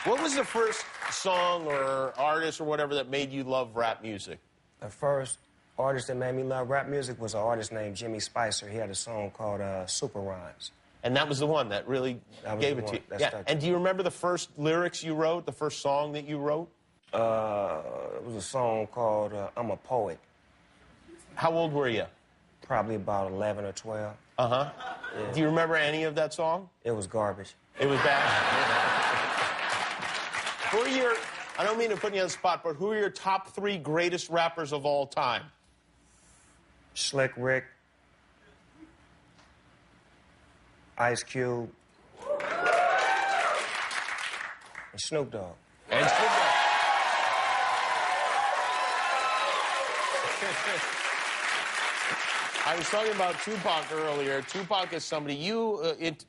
What was the first song or artist or whatever that made you love rap music? The first artist that made me love rap music was an artist named Jimmy Spicer. He had a song called Super Rhymes. And that was the one that really gave it to you? Yeah. And do you remember the first lyrics you wrote, the first song that you wrote? It was a song called I'm a Poet. How old were you? Probably about 11 or 12. Uh-huh. Yeah. Do you remember any of that song? It was garbage. It was bad? Who are your, I don't mean to put you on the spot, but who are your top 3 greatest rappers of all time? Slick Rick, Ice Cube, and Snoop Dogg. And Snoop Dogg. I was talking about Tupac earlier. Tupac is somebody, you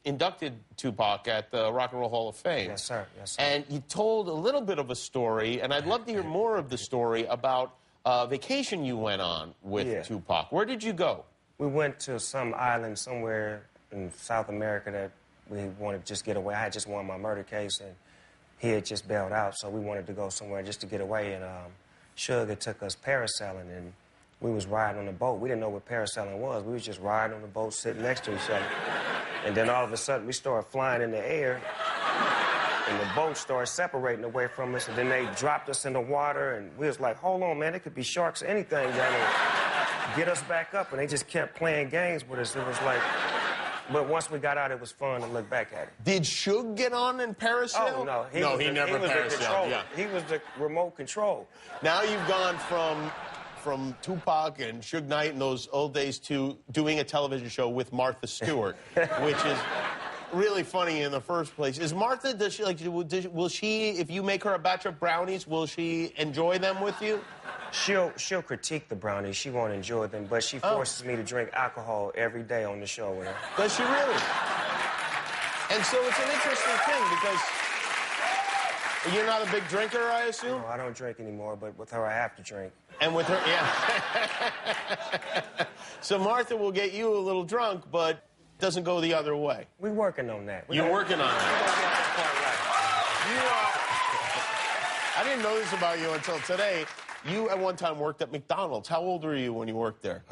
inducted Tupac at the Rock and Roll Hall of Fame. Yes, sir. Yes, sir. And you told a little bit of a story, and I'd love to hear more of the story about a vacation you went on with Tupac. Where did you go? We went to some island somewhere in South America that we wanted to just get away. I had just won my murder case, and he had just bailed out, so we wanted to go somewhere just to get away. And Sugar took us parasailing, and we was riding on the boat. We didn't know what parasailing was. We was just riding on the boat, sitting next to each other. And then all of a sudden, we started flying in the air, and the boat started separating away from us, and then they dropped us in the water, and we was like, hold on, man, it could be sharks or anything down there. Get us back up, and they just kept playing games with us. It was like, but once we got out, it was fun to look back at it. Did Suge get on and parasail? Oh, no. He never parasailed. Yeah. He was the remote control. Now you've gone from Tupac and Suge Knight in those old days to doing a television show with Martha Stewart, which is really funny in the first place. Is Martha, does she, like, will she, if you make her a batch of brownies, will she enjoy them with you? She'll critique the brownies. She won't enjoy them, but she forces me to drink alcohol every day on the show with her. Does she really? And so it's an interesting thing because you're not a big drinker, I assume? No, I don't drink anymore, but with her, I have to drink. And with her, yeah. So Martha will get you a little drunk, but doesn't go the other way. We're working on that. You're working on that. I didn't know this about you until today. You, at one time, worked at McDonald's. How old were you when you worked there?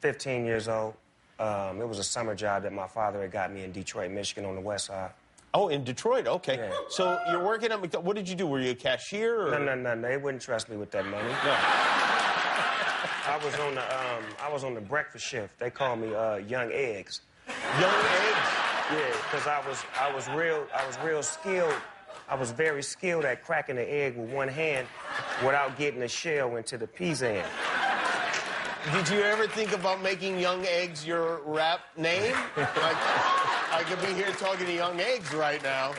15 years old. It was a summer job that my father had got me in Detroit, Michigan, on the west side. Oh, in Detroit, okay. Yeah. So you're working at McDonald's. What did you do? Were you a cashier? Or? No. They wouldn't trust me with that money. No. I was on the breakfast shift. They called me Young Eggs. Young Eggs? Yeah, because I was real skilled. I was very skilled at cracking the egg with one hand without getting the shell into the peas end. Did you ever think about making Young Eggs your rap name? Like, I could be here talking to Young Eggs right now.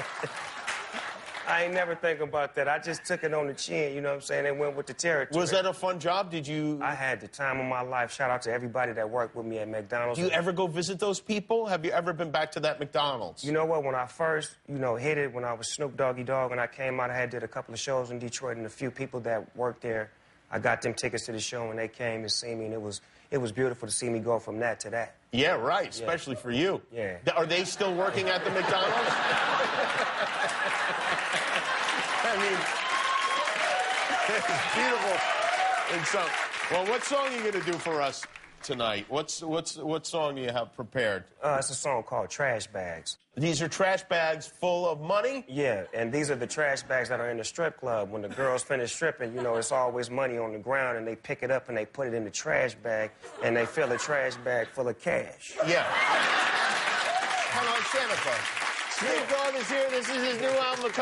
I ain't never think about that. I just took it on the chin, you know what I'm saying, and went with the territory. Was that a fun job? Did you... I had the time of my life. Shout out to everybody that worked with me at McDonald's. Do you ever go visit those people? Have you ever been back to that McDonald's? You know what? When I first, hit it, when I was Snoop Doggy Dogg and I came out, I did a couple of shows in Detroit, and a few people that worked there, I got them tickets to the show, and they came to see me, and it was beautiful to see me go from that to that. Yeah, right, especially for you. Yeah. Are they still working at the McDonald's? I mean, it's beautiful. And so, well, what song are you going to do for us tonight? What song do you have prepared? It's a song called Trash Bags. These are trash bags full of money? Yeah, and these are the trash bags that are in the strip club. When the girls finish stripping, it's always money on the ground, and they pick it up and they put it in the trash bag, and they fill the trash bag full of cash. Yeah. Hold on, Santa Claus. Snoop Dogg is here. This is his new album.